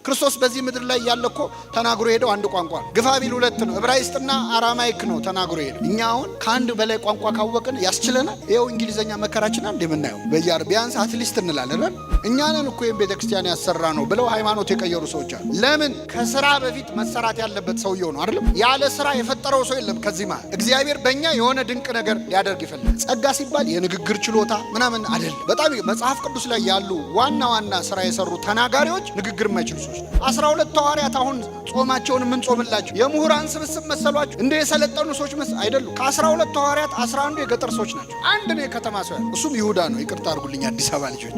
ክርስቶስ በዚህ ምድር ላይ ያለኮ ተናግሮ ሄደው አንድ ቋንቋ ነው። ግፋቢል ሁለት ነው፣ ዕብራይስጥና አራማይክ ነው ተናግሮ ሄደው። እኛ አሁን ከአንድ በላይ ቋንቋ ካወቅን ያስችለናል? ይኸው እንግሊዘኛ መከራችን አንድ የምናየው በያር ቢያንስ አትሊስት እንላለን። እኛንን እኮ ቤተክርስቲያን ያሰራ ነው ብለው ሃይማኖት የቀየሩ ሰዎች አሉ። ለምን? ከስራ በፊት መሰራት ያለበት ሰውየው ነው አይደለም? ያለ ስራ የፈጠረው ሰው የለም። ከዚህ ማለት እግዚአብሔር በእኛ የሆነ ድንቅ ነገር ሊያደርግ ይፈልጋል። ጸጋ ሲባል የንግግር ችሎታ ምናምን አይደለም። በጣም መጽሐፍ ቅዱስ ላይ ያሉ ዋና ስራ የሰሩ ተናጋሪዎች ንግግር የማይችሉ ሰዎች። 12 ሐዋርያት አሁን ጾማቸውን ምን ጾምላቸው የምሁራን ስብስብ መሰሏቸው? እንደ የሰለጠኑ ሰዎች አይደሉም። ከ12 ሐዋርያት 11 የገጠር ሰዎች ናቸው። አንድ ነው የከተማ ሰው፣ እሱም ይሁዳ ነው። ይቅርታ አድርጉልኝ አዲስ አበባ ልጆች።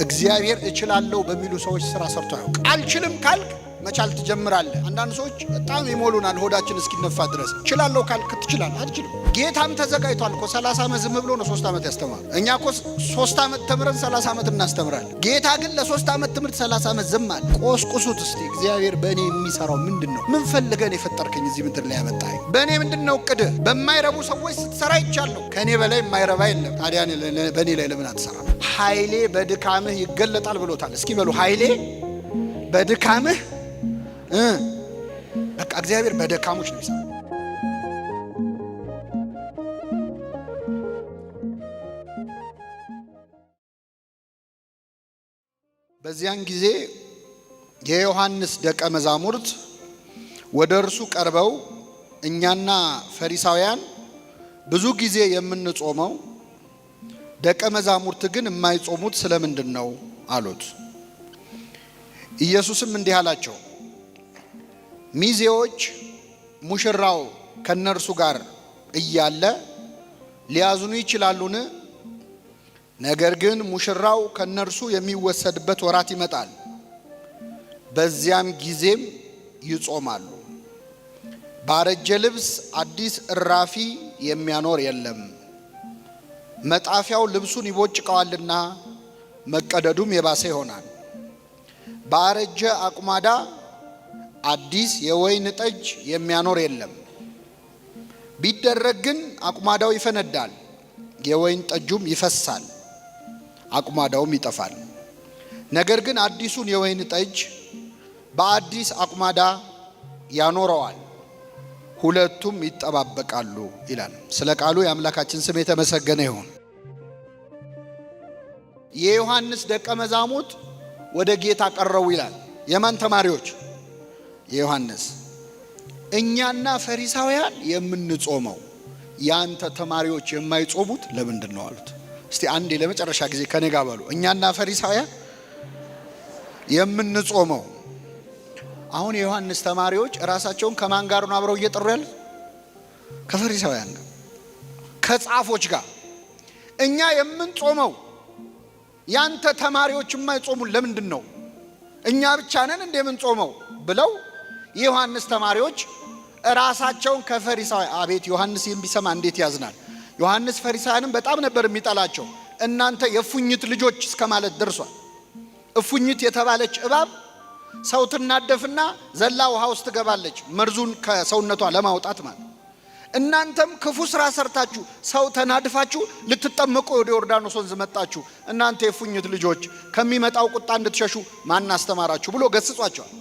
እግዚአብሔር እችላለሁ በሚሉ ሰዎች ስራ ሰርቶ ያውቅ። አልችልም ካልክ መቻል ትጀምራለህ። አንዳንድ ሰዎች በጣም ይሞሉናል ሆዳችን እስኪነፋ ድረስ። እችላለሁ ካልክ ትችላለህ። አትችልም። ጌታም ተዘጋጅቷል እኮ 30 ዓመት ዝም ብሎ ነው 3 ዓመት ያስተማር። እኛ እኮ 3 ዓመት ተምረን 30 ዓመት እናስተምራለን። ጌታ ግን ለ3 ዓመት ትምህርት 30 ዓመት ዝም አለ። ቆስቁሱት እስቲ። እግዚአብሔር በእኔ የሚሰራው ምንድን ነው? ምን ፈልገን የፈጠርከኝ እዚህ ምድር ላይ ያመጣኸኝ? በእኔ ምንድን ነው እቅድህ? በማይረቡ ሰዎች ስትሰራ ይቻለሁ። ከእኔ በላይ የማይረባ የለም። ታዲያ በእኔ ላይ ለምን አትሰራ? ኃይሌ በድካምህ ይገለጣል ብሎታል። እስኪ በሉ ኃይሌ በድካምህ። በቃ እግዚአብሔር በደካሞች ነው የሚሰራው። በዚያን ጊዜ የዮሐንስ ደቀ መዛሙርት ወደ እርሱ ቀርበው እኛና ፈሪሳውያን ብዙ ጊዜ የምንጾመው ደቀ መዛሙርት ግን የማይጾሙት ስለምንድን ነው አሉት። ኢየሱስም እንዲህ አላቸው፣ ሚዜዎች ሙሽራው ከነርሱ ጋር እያለ ሊያዝኑ ይችላሉን? ነገር ግን ሙሽራው ከነርሱ የሚወሰድበት ወራት ይመጣል፣ በዚያም ጊዜም ይጾማሉ። ባረጀ ልብስ አዲስ እራፊ የሚያኖር የለም፣ መጣፊያው ልብሱን ይቦጭቀዋልና መቀደዱም የባሰ ይሆናል። ባረጀ አቁማዳ አዲስ የወይን ጠጅ የሚያኖር የለም፣ ቢደረግ ግን አቁማዳው ይፈነዳል፣ የወይን ጠጁም ይፈሳል፣ አቁማዳውም ይጠፋል። ነገር ግን አዲሱን የወይን ጠጅ በአዲስ አቁማዳ ያኖረዋል፣ ሁለቱም ይጠባበቃሉ ይላል። ስለ ቃሉ የአምላካችን ስም የተመሰገነ ይሁን። የዮሐንስ ደቀ መዛሙርት ወደ ጌታ ቀረቡ ይላል። የማን ተማሪዎች? የዮሐንስ። እኛና ፈሪሳውያን የምንጾመው ያንተ ተማሪዎች የማይጾሙት ለምንድን ነው አሉት። እስቲ አንዴ ለመጨረሻ ጊዜ ከኔ ጋር በሉ፣ እኛና ፈሪሳውያን የምንጾመው። አሁን የዮሐንስ ተማሪዎች ራሳቸውን ከማን ጋር ነው አብረው እየጠሩ ያሉት? ከፈሪሳውያን ጋር፣ ከጻፎች ጋር። እኛ የምንጾመው ያንተ ተማሪዎች የማይጾሙን ለምንድን ነው? እኛ ብቻ ነን እንደ የምንጾመው ብለው የዮሐንስ ተማሪዎች ራሳቸውን ከፈሪሳውያን። አቤት ዮሐንስ ይህን ቢሰማ እንዴት ያዝናል። ዮሐንስ ፈሪሳውያንን በጣም ነበር የሚጠላቸው። እናንተ የፉኝት ልጆች እስከ ማለት ደርሷል። እፉኝት የተባለች እባብ ሰው ትናደፍና ዘላ ውሃ ውስጥ ትገባለች፣ መርዙን ከሰውነቷ ለማውጣት ማለት። እናንተም ክፉ ስራ ሰርታችሁ ሰው ተናድፋችሁ ልትጠመቁ ወደ ዮርዳኖስ ወንዝ መጣችሁ። እናንተ የፉኝት ልጆች ከሚመጣው ቁጣ እንድትሸሹ ማን አስተማራችሁ ብሎ ገስጿቸዋል።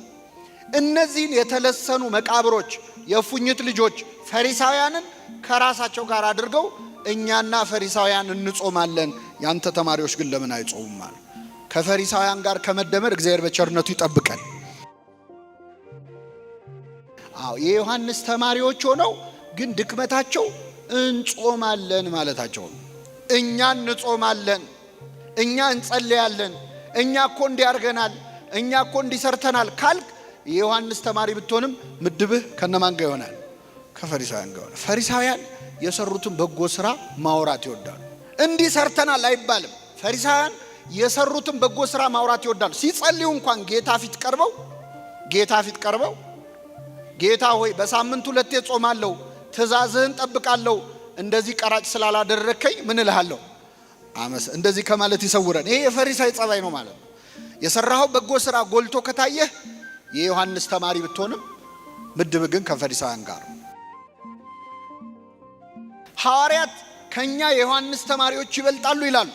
እነዚህን የተለሰኑ መቃብሮች የፉኝት ልጆች ፈሪሳውያንን ከራሳቸው ጋር አድርገው እኛና ፈሪሳውያን እንጾማለን፣ ያንተ ተማሪዎች ግን ለምን አይጾሙም ማለት። ከፈሪሳውያን ጋር ከመደመር እግዚአብሔር በቸርነቱ ይጠብቀን። የዮሐንስ ተማሪዎች ሆነው ግን ድክመታቸው እንጾማለን ማለታቸው ነው። እኛ እንጾማለን፣ እኛ እንጸልያለን፣ እኛ እኮ እንዲያርገናል፣ እኛ እኮ እንዲሰርተናል ካልክ የዮሐንስ ተማሪ ብትሆንም ምድብህ ከነማን ጋር ይሆናል? ከፈሪሳውያን ጋር። ፈሪሳውያን የሰሩትን በጎ ስራ ማውራት ይወዳሉ። እንዲህ ሰርተናል አይባልም። ፈሪሳውያን የሰሩትን በጎ ስራ ማውራት ይወዳሉ። ሲጸልዩ እንኳን ጌታ ፊት ቀርበው ጌታ ሆይ በሳምንት 2 ጾማለሁ፣ ትእዛዝህን ጠብቃለሁ፣ እንደዚህ ቀራጭ ስላላደረከኝ ምን እልሃለሁ? እንደዚህ ከማለት ይሰውረን። ይሄ የፈሪሳይ ጸባይ ነው ማለት ነው። የሰራው በጎ ስራ ጎልቶ ከታየህ የዮሐንስ ተማሪ ብትሆንም ምድብ ግን ከፈሪሳውያን ጋር። ሐዋርያት ከኛ የዮሐንስ ተማሪዎች ይበልጣሉ ይላሉ።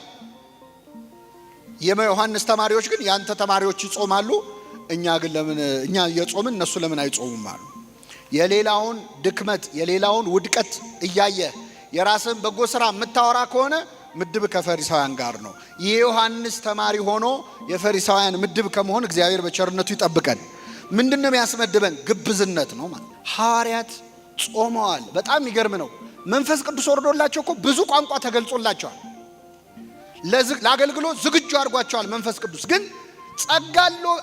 የዮሐንስ ተማሪዎች ግን ያንተ ተማሪዎች ይጾማሉ፣ እኛ ግን ለምን እኛ እየጾምን እነሱ ለምን አይጾሙም አሉ። የሌላውን ድክመት የሌላውን ውድቀት እያየ የራስን በጎ ስራ የምታወራ ከሆነ ምድብ ከፈሪሳውያን ጋር ነው። የዮሐንስ ተማሪ ሆኖ የፈሪሳውያን ምድብ ከመሆን እግዚአብሔር በቸርነቱ ይጠብቀን። ምንድነው የሚያስመድበን? ግብዝነት ነው ማለት። ሐዋርያት ጾመዋል። በጣም ይገርም ነው። መንፈስ ቅዱስ ወርዶላቸው እኮ ብዙ ቋንቋ ተገልጾላቸዋል። ለአገልግሎት ዝግጁ አድርጓቸዋል። መንፈስ ቅዱስ ግን ጸጋ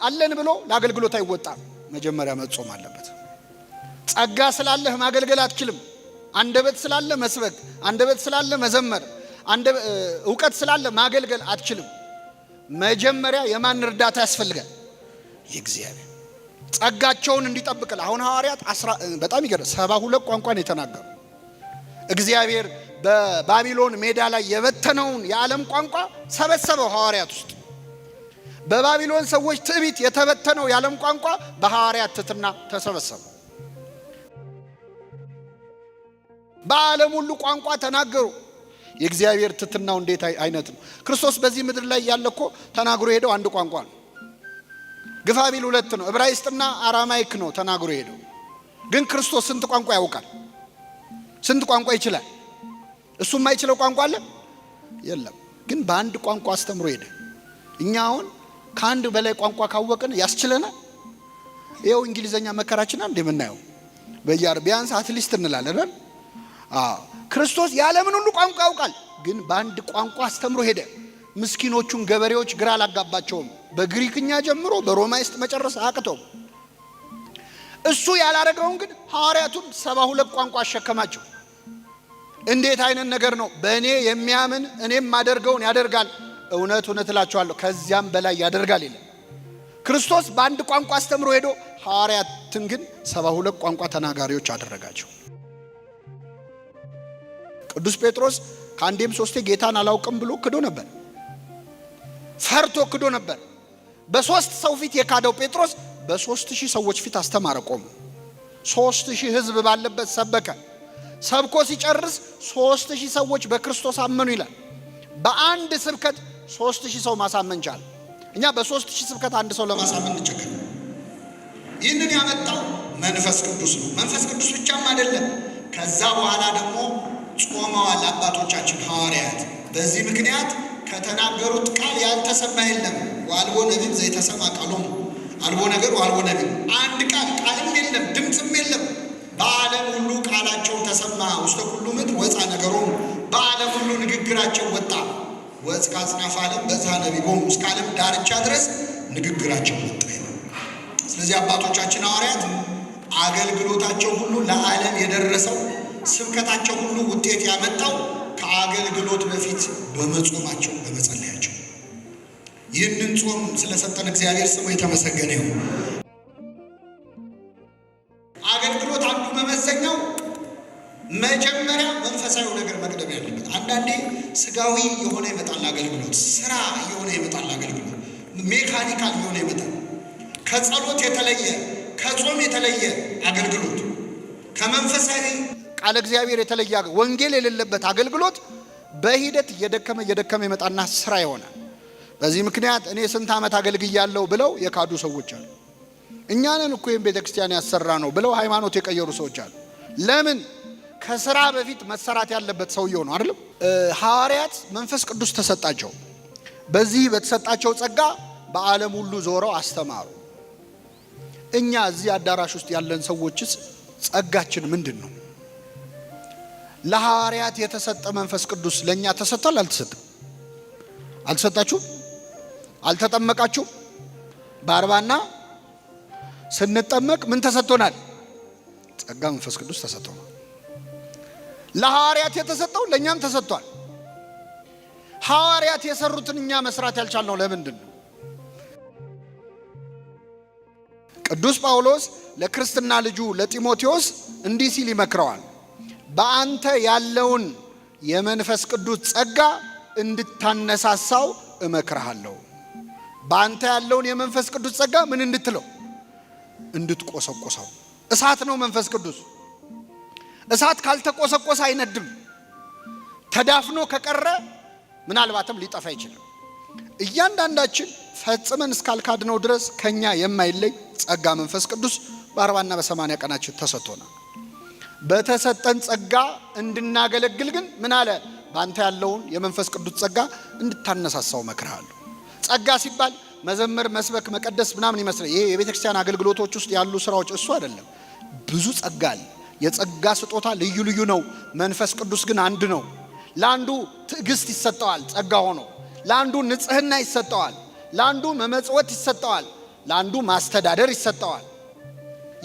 አለን ብሎ ለአገልግሎት አይወጣም። መጀመሪያ መጾም አለበት። ጸጋ ስላለህ ማገልገል አትችልም። አንደበት ስላለ መስበክ፣ አንደበት ስላለ መዘመር፣ እውቀት ስላለ ማገልገል አትችልም። መጀመሪያ የማን እርዳታ ያስፈልጋል? የእግዚአብሔር። ጸጋቸውን እንዲጠብቅል አሁን ሐዋርያት በጣም ይገርም 72 ቋንቋን የተናገሩ እግዚአብሔር በባቢሎን ሜዳ ላይ የበተነውን የዓለም ቋንቋ ሰበሰበው ሐዋርያት ውስጥ። በባቢሎን ሰዎች ትዕቢት የተበተነው የዓለም ቋንቋ በሐዋርያት ትሕትና ተሰበሰበ። በዓለም ሁሉ ቋንቋ ተናገሩ። የእግዚአብሔር ትሕትናው እንዴት አይነት ነው! ክርስቶስ በዚህ ምድር ላይ ያለ እኮ ተናግሮ ሄደው አንድ ቋንቋ ነው። ግፋ ቢል 2 ነው። ዕብራይስጥና አራማይክ ነው ተናግሮ ሄደው። ግን ክርስቶስ ስንት ቋንቋ ያውቃል? ስንት ቋንቋ ይችላል? እሱ የማይችለው ቋንቋ አለ? የለም። ግን በአንድ ቋንቋ አስተምሮ ሄደ። እኛ አሁን ከአንድ በላይ ቋንቋ ካወቅን ያስችለናል? ይኸው እንግሊዘኛ መከራችን አንድ የምናየው ቢያንስ አትሊስት እንላለን። ክርስቶስ የዓለምን ሁሉ ቋንቋ ያውቃል። ግን በአንድ ቋንቋ አስተምሮ ሄደ። ምስኪኖቹን ገበሬዎች ግራ አላጋባቸውም። በግሪክኛ ጀምሮ በሮማይስጥ መጨረስ አቅተው። እሱ ያላረገውን ግን ሐዋርያቱን 72 ቋንቋ አሸከማቸው። እንዴት አይነት ነገር ነው! በእኔ የሚያምን እኔም ማደርገውን ያደርጋል፣ እውነት እውነት እላችኋለሁ ከዚያም በላይ ያደርጋል ይላል። ክርስቶስ በአንድ ቋንቋ አስተምሮ ሄዶ ሐዋርያትን ግን 72 ቋንቋ ተናጋሪዎች አደረጋቸው። ቅዱስ ጴጥሮስ ከአንዴም 3 ጌታን አላውቅም ብሎ ክዶ ነበር። ፈርቶ ክዶ ነበር። በ3 ሰው ፊት የካደው ጴጥሮስ በ3000 ሰዎች ፊት አስተማረ። ቆሞ 3000 ሕዝብ ባለበት ሰበከ። ሰብኮ ሲጨርስ 3000 ሰዎች በክርስቶስ አመኑ ይላል። በአንድ ስብከት 3000 ሰው ማሳመን ቻለ። እኛ በ3000 ስብከት አንድ ሰው ለማሳመን እንቸገር። ይህንን ያመጣው መንፈስ ቅዱስ ነው። መንፈስ ቅዱስ ብቻም አይደለም። ከዛ በኋላ ደግሞ ጾመዋል አባቶቻችን ሐዋርያት። በዚህ ምክንያት ከተናገሩት ቃል ያልተሰማ የለም። ዋልቦ ነቢብ ዘይተሰማ ቃሎሙ፣ አልቦ ነገር ዋልቦ ነቢብ። አንድ ቃልም የለም፣ ድምፅም የለም። በዓለም ሁሉ ቃላቸው ተሰማ። ውስተ ኩሉ ምድር ወፃ ነገሮሙ፣ በዓለም ሁሉ ንግግራቸው ወጣ። ወፅ ከአጽናፈ ዓለም በዛ ነቢቦሙ፣ እስከ ዓለም ዳርቻ ድረስ ንግግራቸው ወጣ ይላል። ስለዚህ አባቶቻችን ሐዋርያት አገልግሎታቸው ሁሉ ለዓለም የደረሰው ስብከታቸው ሁሉ ውጤት ያመጣው ከአገልግሎት በፊት በመጾማቸው በመጸለያቸው። ይህንን ጾም ስለሰጠን እግዚአብሔር ስሙ የተመሰገነ ይሁን። አገልግሎት አንዱ መመዘኛው መጀመሪያ መንፈሳዊ ነገር መቅደም ያለበት። አንዳንዴ ስጋዊ የሆነ ይመጣል አገልግሎት፣ ስራ የሆነ ይመጣል አገልግሎት፣ ሜካኒካል የሆነ ይመጣል። ከጸሎት የተለየ ከጾም የተለየ አገልግሎት፣ ከመንፈሳዊ ቃለ እግዚአብሔር የተለየ ወንጌል የሌለበት አገልግሎት በሂደት እየደከመ ይመጣና ስራ ይሆናል። በዚህ ምክንያት እኔ ስንት ዓመት አገልግያለሁ ብለው የካዱ ሰዎች አሉ። እኛንን እኮ ይህን ቤተክርስቲያን ያሰራ ነው ብለው ሃይማኖት የቀየሩ ሰዎች አሉ። ለምን? ከስራ በፊት መሰራት ያለበት ሰውየው ነው አይደለም? ሐዋርያት መንፈስ ቅዱስ ተሰጣቸው። በዚህ በተሰጣቸው ጸጋ በዓለም ሁሉ ዞረው አስተማሩ። እኛ እዚህ አዳራሽ ውስጥ ያለን ሰዎችስ ጸጋችን ምንድን ነው? ለሐዋርያት የተሰጠ መንፈስ ቅዱስ ለኛ ተሰጥቷል? አልተሰጠም? አልተሰጣችሁም? አልተጠመቃችሁም? በአርባና ስንጠመቅ ምን ተሰጥቶናል? ጸጋ መንፈስ ቅዱስ ተሰጥቶናል። ለሐዋርያት የተሰጠው ለኛም ተሰጥቷል። ሐዋርያት የሰሩትን እኛ መስራት ያልቻልነው ለምንድን ነው? ቅዱስ ጳውሎስ ለክርስትና ልጁ ለጢሞቴዎስ እንዲህ ሲል ይመክረዋል። በአንተ ያለውን የመንፈስ ቅዱስ ጸጋ እንድታነሳሳው እመክርሃለሁ። በአንተ ያለውን የመንፈስ ቅዱስ ጸጋ ምን እንድትለው? እንድትቆሰቆሰው። እሳት ነው መንፈስ ቅዱስ። እሳት ካልተቆሰቆሰ አይነድም። ተዳፍኖ ከቀረ ምናልባትም ሊጠፋ ይችላል። እያንዳንዳችን ፈጽመን እስካልካድነው ድረስ ከኛ የማይለይ ጸጋ መንፈስ ቅዱስ በ40 እና በ80 ቀናችን ተሰጥቶናል። በተሰጠን ጸጋ እንድናገለግል ግን ምን አለ? ባንተ ያለውን የመንፈስ ቅዱስ ጸጋ እንድታነሳሳው መክራለሁ። ጸጋ ሲባል መዘመር፣ መስበክ፣ መቀደስ ምናምን ይመስላል። ይሄ የቤተክርስቲያን አገልግሎቶች ውስጥ ያሉ ስራዎች እሱ አይደለም። ብዙ ጸጋ አለ። የጸጋ ስጦታ ልዩ ልዩ ነው። መንፈስ ቅዱስ ግን አንድ ነው። ለአንዱ ትዕግስት ይሰጠዋል ጸጋ ሆኖ፣ ለአንዱ ንጽህና ይሰጠዋል፣ ለአንዱ መመጽወት ይሰጠዋል፣ ለአንዱ ማስተዳደር ይሰጠዋል።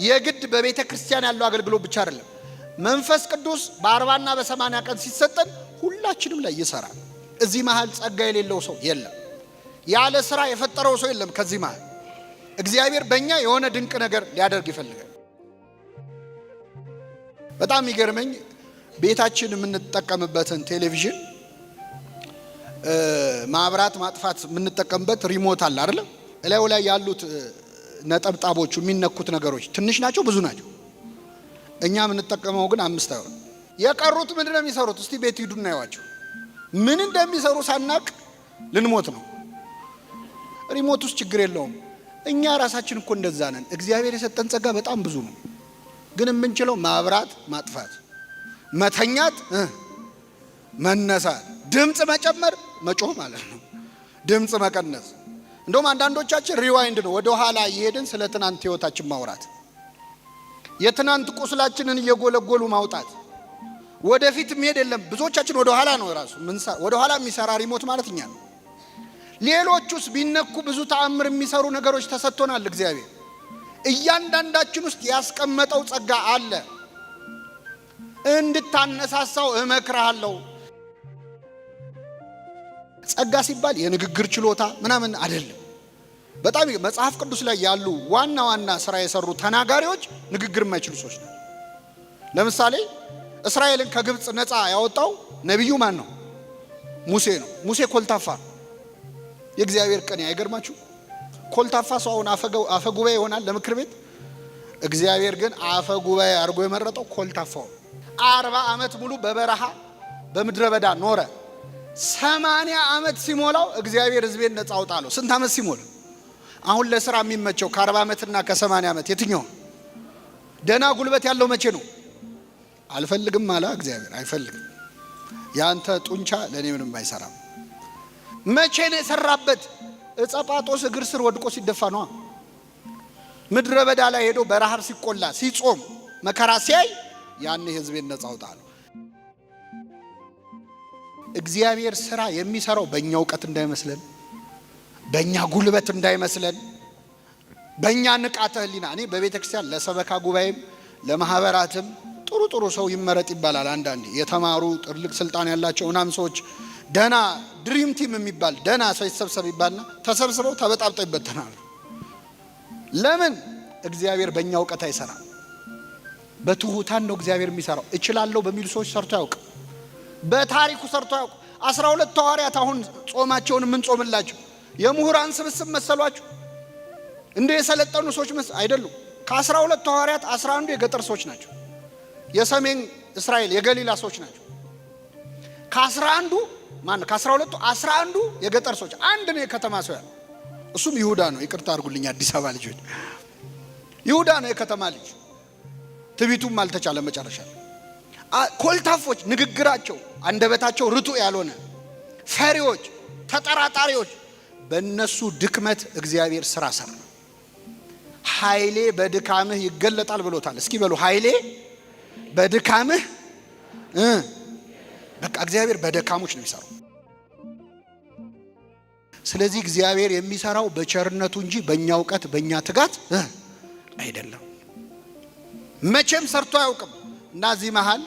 የግድ በቤተ ክርስቲያን ያለው አገልግሎት ብቻ አይደለም። መንፈስ ቅዱስ በ40 እና በ80 ቀን ሲሰጠን ሁላችንም ላይ ይሰራል። እዚህ መሃል ጸጋ የሌለው ሰው የለም። ያለ ስራ የፈጠረው ሰው የለም። ከዚህ መሃል እግዚአብሔር በእኛ የሆነ ድንቅ ነገር ሊያደርግ ይፈልጋል። በጣም ይገርመኝ ቤታችን የምንጠቀምበትን ቴሌቪዥን ማብራት ማጥፋት የምንጠቀምበት ሪሞት አለ አይደል? እላዩ ላይ ያሉት ነጠብጣቦቹ የሚነኩት ነገሮች ትንሽ ናቸው ብዙ ናቸው? እኛ የምንጠቀመው ግን 5 አይሆን። የቀሩት ምንድን ነው የሚሰሩት? እስቲ ቤት ሂዱና ያዋቸው። ምን እንደሚሰሩ ሳናቅ ልንሞት ነው። ሪሞት ውስጥ ችግር የለውም። እኛ ራሳችን እኮ እንደዛ ነን። እግዚአብሔር የሰጠን ጸጋ በጣም ብዙ ነው። ግን የምንችለው ማብራት ማጥፋት፣ መተኛት፣ መነሳት፣ ድምፅ መጨመር መጮህ ማለት ነው፣ ድምፅ መቀነስ። እንደውም አንዳንዶቻችን ሪዋይንድ ነው፣ ወደ ኋላ እየሄድን ስለ ትናንት ህይወታችን ማውራት፣ የትናንት ቁስላችንን እየጎለጎሉ ማውጣት። ወደፊት መሄድ የለም። ብዙዎቻችን ወደ ኋላ ነው። ራሱ ወደ ኋላ የሚሰራ ሪሞት ማለት እኛ ነው። ሌሎቹስ ቢነኩ ብዙ ተአምር የሚሰሩ ነገሮች ተሰጥቶናል። እግዚአብሔር እያንዳንዳችን ውስጥ ያስቀመጠው ጸጋ አለ። እንድታነሳሳው እመክርሃለሁ። ጸጋ ሲባል የንግግር ችሎታ ምናምን አይደለም። በጣም መጽሐፍ ቅዱስ ላይ ያሉ ዋና ዋና ስራ የሰሩ ተናጋሪዎች ንግግር የማይችሉ ሰዎች ናቸው። ለምሳሌ እስራኤልን ከግብፅ ነፃ ያወጣው ነቢዩ ማን ነው? ሙሴ ነው። ሙሴ ኮልታፋ የእግዚአብሔር ቀን አይገርማችሁ? ኮልታፋ ሰው አሁን አፈ ጉባኤ ይሆናል ለምክር ቤት። እግዚአብሔር ግን አፈ ጉባኤ አድርጎ የመረጠው ኮልታፋው። 40 ዓመት ሙሉ በበረሃ በምድረ በዳ ኖረ። 80 ዓመት ሲሞላው እግዚአብሔር ሕዝቤን ነፃ አውጣለሁ። ስንት ዓመት ሲሞላ? አሁን ለስራ የሚመቸው ከ40 ዓመትና ከ80 ዓመት የትኛው? ደና ጉልበት ያለው መቼ ነው? አልፈልግም አለ እግዚአብሔር። አይፈልግም። ያንተ ጡንቻ ለኔ ምንም አይሰራም። መቼ ነው የሰራበት? እጸጳጦስ እግር ስር ወድቆ ሲደፋ ነው። ምድረ በዳ ላይ ሄዶ በረሃብ ሲቆላ ሲጾም መከራ ሲያይ ያኔ ሕዝቤን ነፃ አውጣለሁ። እግዚአብሔር ስራ የሚሰራው በእኛ እውቀት እንዳይመስለን፣ በእኛ ጉልበት እንዳይመስለን፣ በእኛ ንቃተ ህሊና። እኔ በቤተ ክርስቲያን ለሰበካ ጉባኤም ለማህበራትም ጥሩ ጥሩ ሰው ይመረጥ ይባላል። አንዳንዴ የተማሩ ትልቅ ስልጣን ያላቸው ምናምን ሰዎች ደና ድሪም ቲም የሚባል ደና ሰው ይሰብሰብ ይባልና ተሰብስበው ተበጣብጠው ይበተናሉ። ለምን? እግዚአብሔር በእኛ እውቀት አይሰራም። በትሁታን ነው እግዚአብሔር የሚሰራው። እችላለሁ በሚሉ ሰዎች ሰርቶ ያውቅ። በታሪኩ ሰርቶ ያውቅ። 12 ሐዋርያት አሁን ጾማቸውን ምን ጾምላቸው የምሁራን ስብስብ መሰሏችሁ? እንደ የሰለጠኑ ሰዎች አይደሉም። ከ12 ሐዋርያት 11 የገጠር ሰዎች ናቸው። የሰሜን እስራኤል የገሊላ ሰዎች ናቸው። ከ11ዱ ማን ከ12ቱ 11ዱ የገጠር ሰዎች፣ አንድ ነው የከተማ ሰው ያለው። እሱም ይሁዳ ነው። ይቅርታ አድርጉልኝ አዲስ አበባ ልጆች፣ ይሁዳ ነው የከተማ ልጅ። ትቢቱም አልተቻለ መጨረሻ። ኮልታፎች፣ ንግግራቸው አንደበታቸው ርቱዕ ያልሆነ ፈሪዎች፣ ተጠራጣሪዎች፣ በእነሱ ድክመት እግዚአብሔር ስራ ሰራ። ኃይሌ በድካምህ ይገለጣል ብሎታል። እስኪ በሉ ኃይሌ በድካምህ። በቃ እግዚአብሔር በደካሞች ነው የሚሰራው። ስለዚህ እግዚአብሔር የሚሰራው በቸርነቱ እንጂ በእኛ እውቀት በእኛ ትጋት አይደለም። መቼም ሰርቶ አያውቅም። እና እዚህ መሃል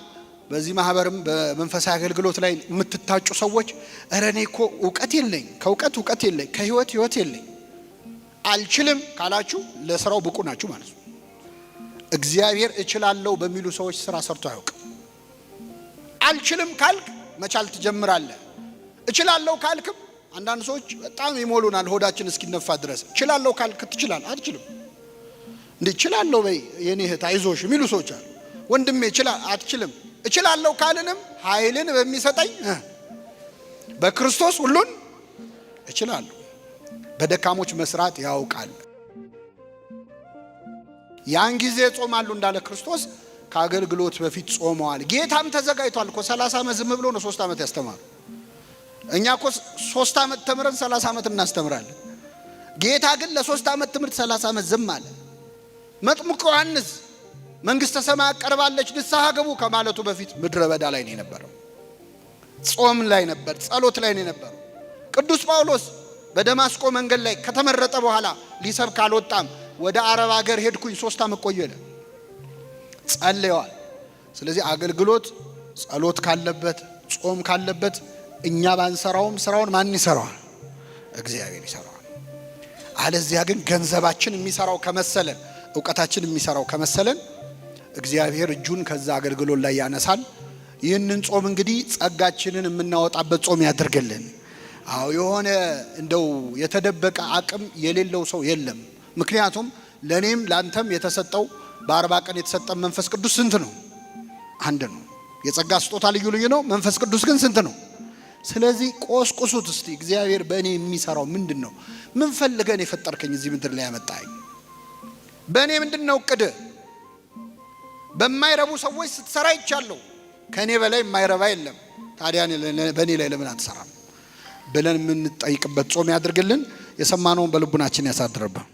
በዚህ ማህበርም በመንፈሳዊ አገልግሎት ላይ የምትታጩ ሰዎች እረ እኔ እኮ እውቀት የለኝ፣ ከእውቀት እውቀት የለኝ፣ ከህይወት ህይወት የለኝ አልችልም ካላችሁ ለስራው ብቁ ናችሁ ማለት ነው። እግዚአብሔር እችላለሁ በሚሉ ሰዎች ስራ ሰርቶ አያውቅም። አልችልም ካልክ መቻል ትጀምራለህ። እችላለሁ ካልክም አንዳንድ ሰዎች በጣም ይሞሉናል ሆዳችን እስኪነፋ ድረስ። እችላለሁ ካልክ ትችላለህ። አትችልም እንዴ? እችላለሁ በይ የኔ እህት አይዞሽ የሚሉ ሰዎች አሉ። ወንድሜ አትችልም። እችላለሁ ካልንም ኃይልን በሚሰጠኝ በክርስቶስ ሁሉን እችላለሁ። በደካሞች መስራት ያውቃል። ያን ጊዜ ጾማሉ እንዳለ ክርስቶስ ከአገልግሎት በፊት ጾመዋል። ጌታም ተዘጋጅቷል እኮ 30 ዓመት ዝም ብሎ ነው 3 ዓመት ያስተማሩ። እኛ እኮ 3 ዓመት ተምረን 30 ዓመት እናስተምራለን። ጌታ ግን ለ3 ዓመት ትምህርት 30 ዓመት ዝም አለ። መጥምቁ ዮሐንስ መንግስተ ሰማያት ቀርባለች ንስሐ ግቡ ከማለቱ በፊት ምድረ በዳ ላይ ነው የነበረው። ጾም ላይ ነበር፣ ጸሎት ላይ ነው የነበረው። ቅዱስ ጳውሎስ በደማስቆ መንገድ ላይ ከተመረጠ በኋላ ሊሰብክ አልወጣም። ወደ አረብ ሀገር ሄድኩኝ 3 ዓመት ቆየለ፣ ጸልየዋል። ስለዚህ አገልግሎት ጸሎት ካለበት ጾም ካለበት እኛ ባንሰራውም ስራውን ማን ይሰራዋል? እግዚአብሔር ይሰራዋል። አለዚያ ግን ገንዘባችን የሚሰራው ከመሰለን ዕውቀታችን የሚሰራው ከመሰለን እግዚአብሔር እጁን ከዛ አገልግሎት ላይ ያነሳል። ይህንን ጾም እንግዲህ ጸጋችንን የምናወጣበት ጾም ያድርግልን። አዎ የሆነ እንደው የተደበቀ አቅም የሌለው ሰው የለም። ምክንያቱም ለኔም ላንተም የተሰጠው በ40 ቀን የተሰጠን መንፈስ ቅዱስ ስንት ነው? አንድ ነው። የጸጋ ስጦታ ልዩ ልዩ ነው። መንፈስ ቅዱስ ግን ስንት ነው? ስለዚህ ቆስቁሱት እስቲ። እግዚአብሔር በእኔ የሚሰራው ምንድነው? ምን ፈልገን የፈጠርከኝ እዚህ ምድር ላይ ያመጣኝ? በእኔ ምንድነው እቅድ? በማይረቡ ሰዎች ስትሰራ ይቻለው ከኔ በላይ የማይረባ የለም። ታዲያ በእኔ ላይ ለምን አትሰራም ብለን የምንጠይቅበት ጾም ያድርግልን። የሰማነውን በልቡናችን ያሳድርብን።